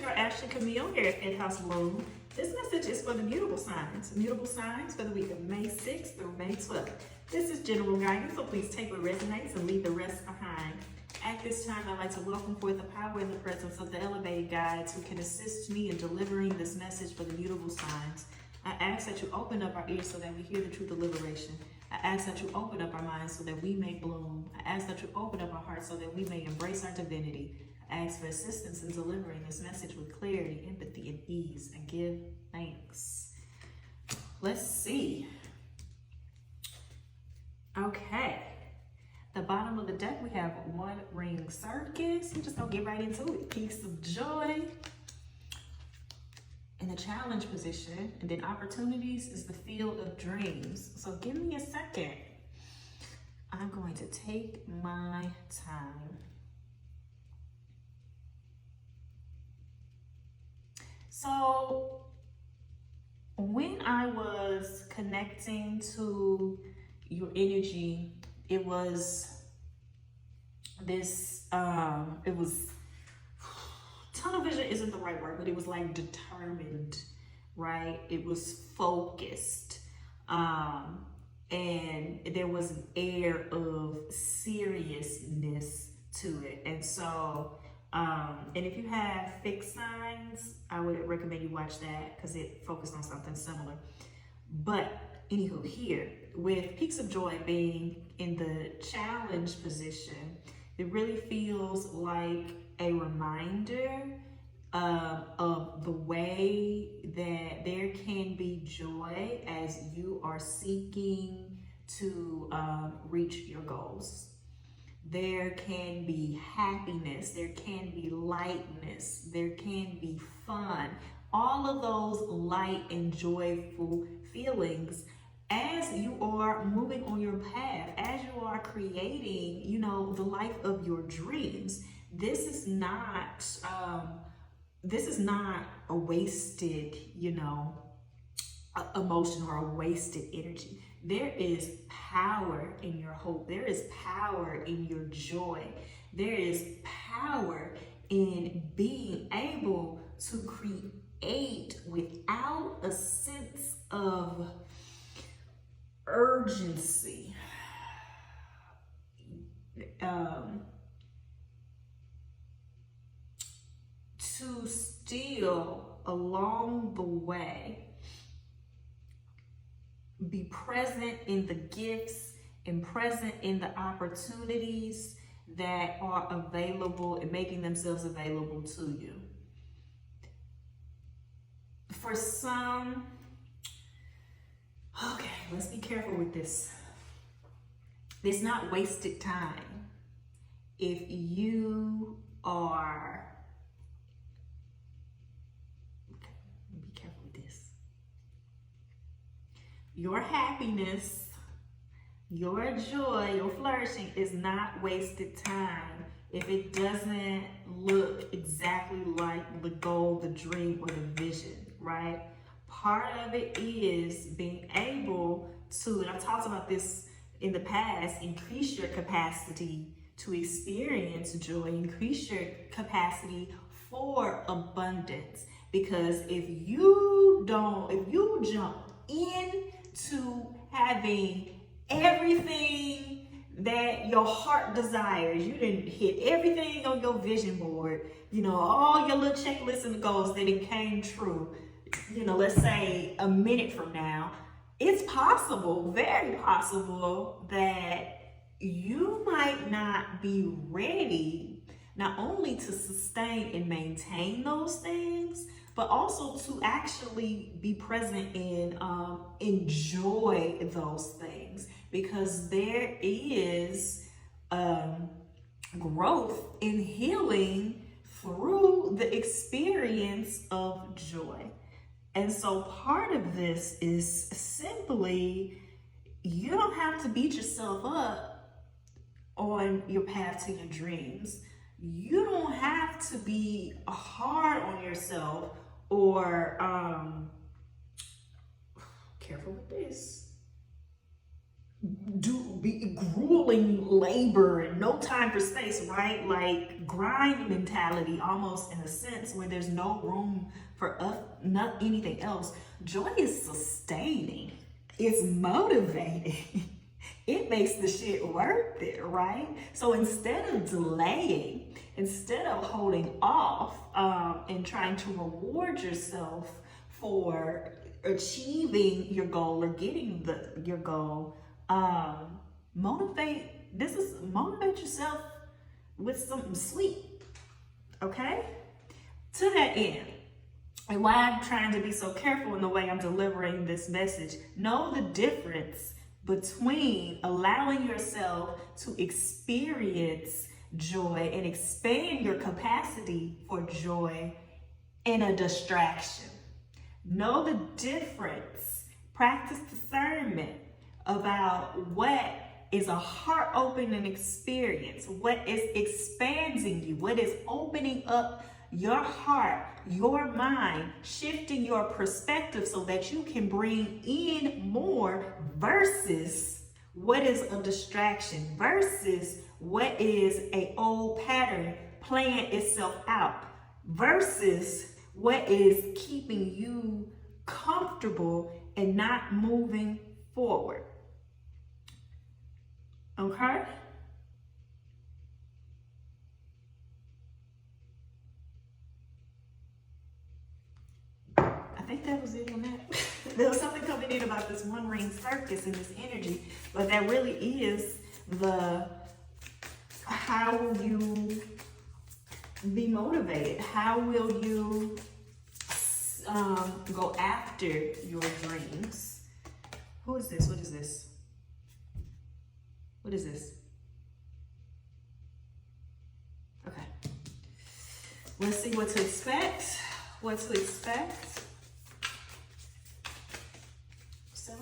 your girl Ashley Camille here at House Bloom. This message is for the mutable signs. Mutable signs for the week of May 6th through May 12th. This is general guidance, so please take what resonates and leave the rest behind. At this time, I'd like to welcome forth the power and the presence of the elevated guides who can assist me in delivering this message for the mutable signs. I ask that you open up our ears so that we hear the truth of liberation. I ask that you open up our minds so that we may bloom. I ask that you open up our hearts so that we may embrace our divinity. I ask for assistance in delivering this message with clarity, empathy, and ease, and give thanks. Let's see. Okay. The bottom of the deck, we have one ring circus. We're just gonna get right into it. Peace of joy. In the challenge position, and then opportunities is the field of dreams. So give me a second. I'm going to take my time. So when I was connecting to your energy, it was this, it was, tunnel vision isn't the right word, but it was like determined, right? It was focused. And there was an air of seriousness to it. And so, and if you have fixed signs, I would recommend you watch that because it focused on something similar. But anywho, here with Peaks of Joy being in the challenge position, it really feels like a reminder of the way that there can be joy as you are seeking to reach your goals. There can be happiness, there can be lightness, there can be fun, all of those light and joyful feelings as you are moving on your path, as you are creating, you know, the life of your dreams. This is not a wasted, you know, emotion or a wasted energy. There is power in your hope. There is power in your joy. There is power in being able to create without a sense of urgency. To still along the way be present in the gifts and present in the opportunities that are available and making themselves available to you. For some, okay, let's be careful with this. It's not wasted time if you are, okay, be careful with this. Your happiness, your joy, your flourishing is not wasted time if it doesn't look exactly like the goal, the dream, or the vision, right? Part of it is being able to, and I've talked about this in the past, increase your capacity to experience joy, increase your capacity for abundance. Because if you jump into having everything that your heart desires, you didn't hit everything on your vision board, you know, all your little checklists and goals that it came true, you know, let's say a minute from now, it's possible, very possible, that you might not be ready not only to sustain and maintain those things, but also to actually be present and enjoy those things, because there is growth in healing through the experience of joy. And so part of this is simply, you don't have to beat yourself up on your path to your dreams. You don't have to be hard on yourself or careful with this. be grueling labor and no time for space, right? Like grind mentality, almost in a sense where there's no room for not anything else. Joy is sustaining. It's motivating. It makes the shit worth it, right? So instead of delaying, instead of holding off and trying to reward yourself for achieving your goal or getting your goal, motivate yourself with some sleep, okay? To that end, and why I'm trying to be so careful in the way I'm delivering this message, know the difference between allowing yourself to experience joy and expand your capacity for joy and a distraction. Know the difference. Practice discernment about what is a heart-opening experience, what is expanding you, what is opening up your heart, your mind, shifting your perspective so that you can bring in more, versus what is a distraction, versus what is an old pattern playing itself out, versus what is keeping you comfortable and not moving forward. Okay? I think that was it on that. There was something coming in about this one ring circus and this energy, but that really is the how will you be motivated? How will you go after your dreams? Who is this? What is this? What is this? Okay. Let's see what to expect. What to expect. So.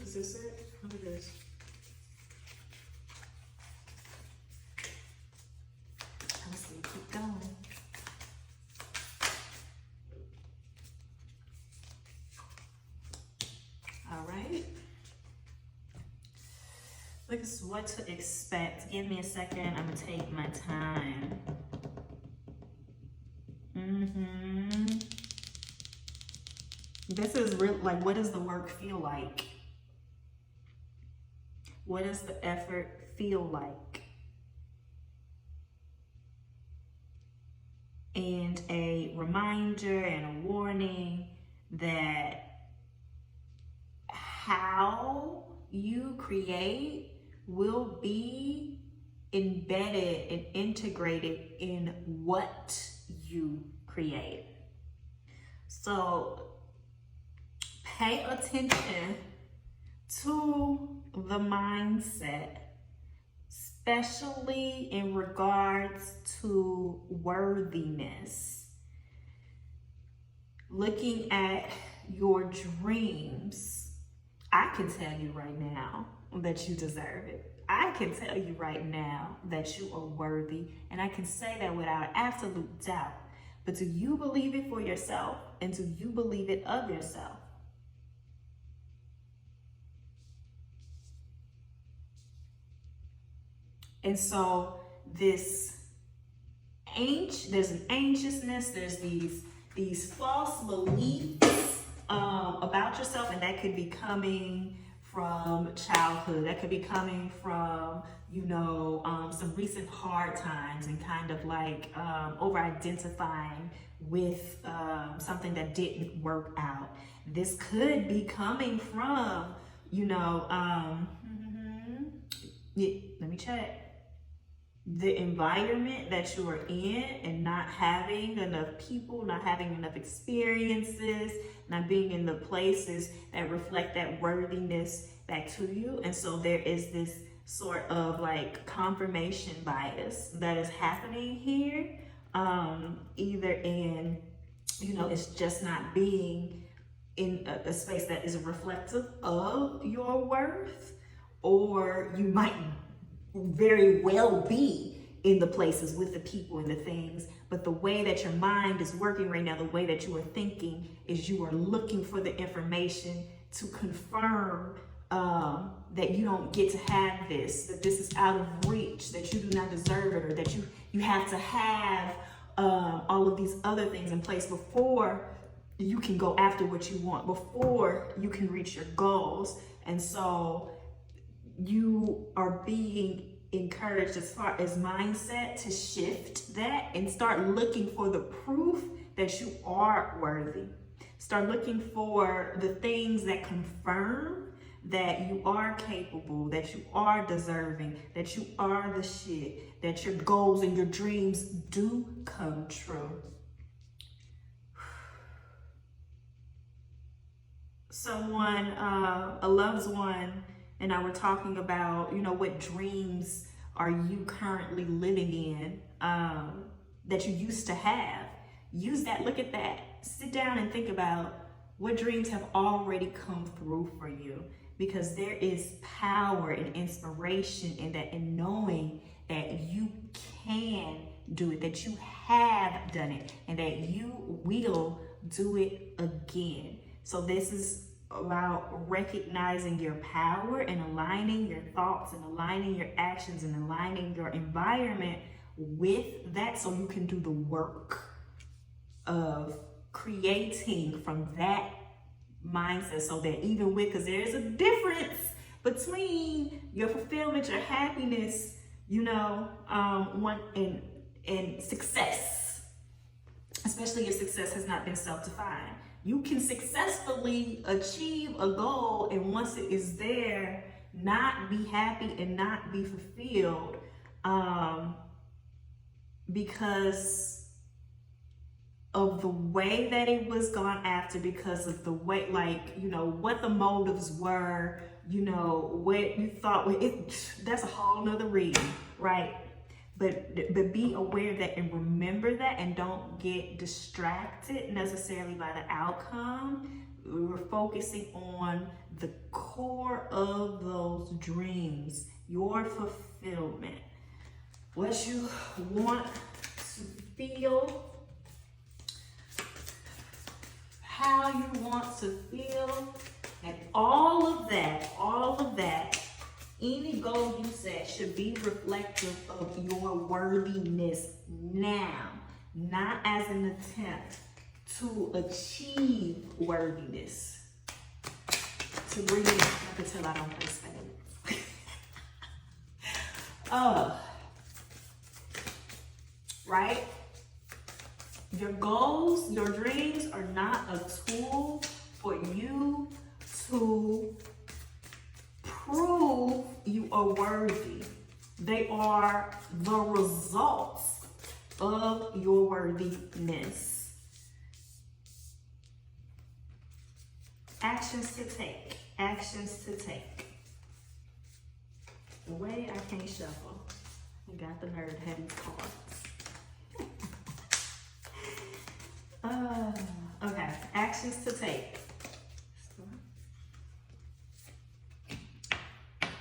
Is this it? Look at this. Let's see, keep going. All right. Look at what to expect. Give me a second. I'm gonna take my time. This is real. Like, what does the work feel like? What does the effort feel like? And a reminder and a warning that how you create will be embedded and integrated in what you create. So pay attention to the mindset, especially in regards to worthiness. Looking at your dreams, I can tell you right now that you deserve it. I can tell you right now that you are worthy, and I can say that without absolute doubt. But do you believe it for yourself, and do you believe it of yourself? And so there's an anxiousness, there's these false beliefs about yourself, and that could be coming from childhood. That could be coming from, some recent hard times and kind of like over-identifying with something that didn't work out. This could be coming from, let me check. The environment that you are in and not having enough people, not having enough experiences, not being in the places that reflect that worthiness back to you. And so there is this sort of like confirmation bias that is happening here, either in, it's just not being in a space that is reflective of your worth, or you might very well be in the places with the people and the things. But the way that your mind is working right now, the way that you are thinking, is you are looking for the information to confirm that you don't get to have this, that this is out of reach, that you do not deserve it, or that you have to have all of these other things in place before you can go after what you want, before you can reach your goals. And so you are being encouraged as far as mindset to shift that and start looking for the proof that you are worthy. Start looking for the things that confirm that you are capable, that you are deserving, that you are the shit, that your goals and your dreams do come true. Someone, a loved one, and I were talking about, what dreams are you currently living in that you used to have. Use that, look at that. Sit down and think about what dreams have already come through for you, because there is power and inspiration in that, and knowing that you can do it, that you have done it, and that you will do it again. So this is about recognizing your power and aligning your thoughts and aligning your actions and aligning your environment with that, so you can do the work of creating from that mindset. So that even with, because there's a difference between your fulfillment, your happiness, one and success, especially if success has not been self-defined. You can successfully achieve a goal, and once it is there, not be happy and not be fulfilled because of the way that it was gone after, because of the way, what the motives were, what you thought. That's a whole nother reading, right? But be aware of that and remember that, and don't get distracted necessarily by the outcome. We're focusing on the core of those dreams, your fulfillment, what you want to feel, how you want to feel, and all of that, any goal you set should be reflective of your worthiness now, not as an attempt to achieve worthiness. To bring it up until I don't play spades. Right? Your goals, your dreams are not a tool for you to prove you are worthy. They are the results of your worthiness. Actions to take. Actions to take. The way I can't shuffle. I got the nerve to have these cards. Okay, actions to take.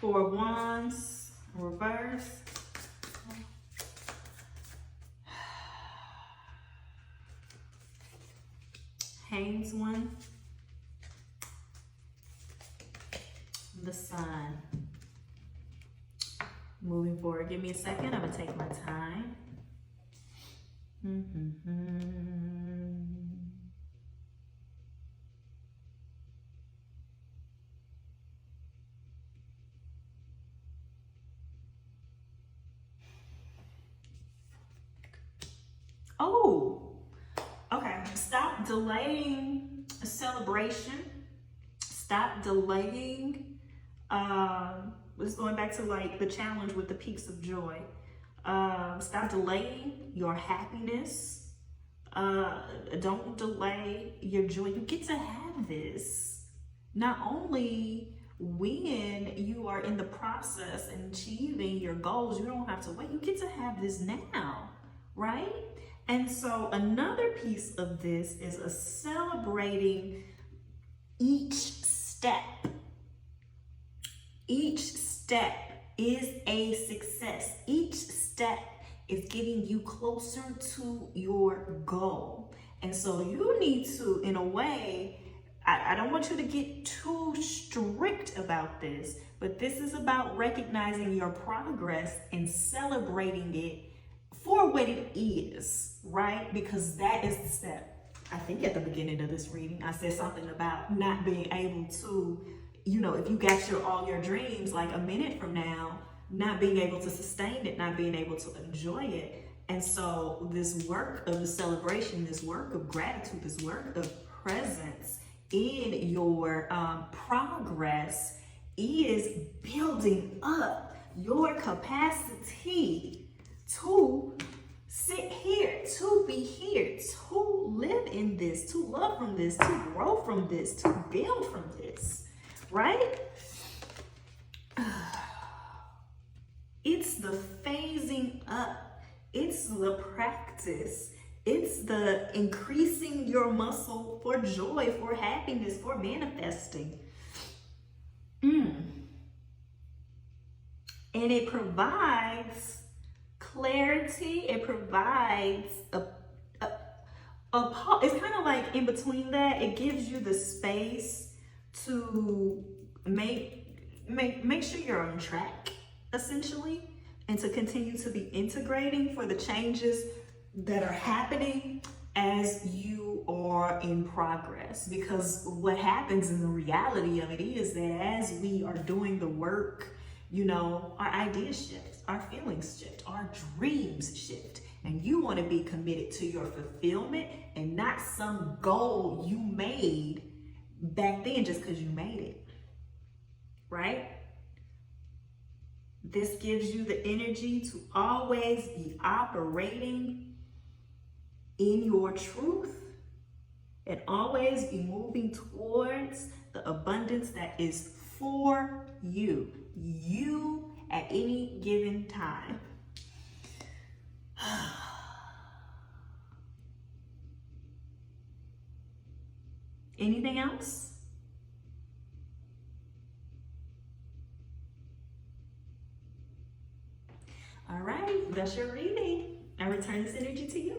Four of Wands, reverse. Hanged One. The Sun. Moving forward, give me a second. I'm gonna take my time. Oh, okay. Stop delaying a celebration. Stop delaying. It's going back to the challenge with the peaks of joy. Stop delaying your happiness. Don't delay your joy. You get to have this. Not only when you are in the process and achieving your goals, you don't have to wait. You get to have this now, right? And so another piece of this is a celebrating each step. Each step is a success. Each step It's getting you closer to your goal. And so you need to, in a way, I don't want you to get too strict about this, but this is about recognizing your progress and celebrating it for what it is, right? Because that is the step. I think at the beginning of this reading, I said something about not being able to, if you got all your dreams, like a minute from now, not being able to sustain it, not being able to enjoy it. And so this work of the celebration, this work of gratitude, this work of presence in your progress is building up your capacity to sit here, to be here, to live in this, to love from this, to grow from this, to build from this, right? It's the phasing up. It's the practice. It's the increasing your muscle for joy, for happiness, for manifesting. And it provides clarity. It provides it's kind of like in between that. It gives you the space to make sure you're on track, essentially, and to continue to be integrating for the changes that are happening as you are in progress. Because what happens in the reality of it is that as we are doing the work, our ideas shift, our feelings shift, our dreams shift, and you want to be committed to your fulfillment and not some goal you made back then just because you made it, right? This gives you the energy to always be operating in your truth and always be moving towards the abundance that is for you at any given time. Anything else? All right, that's your reading. I return this energy to you.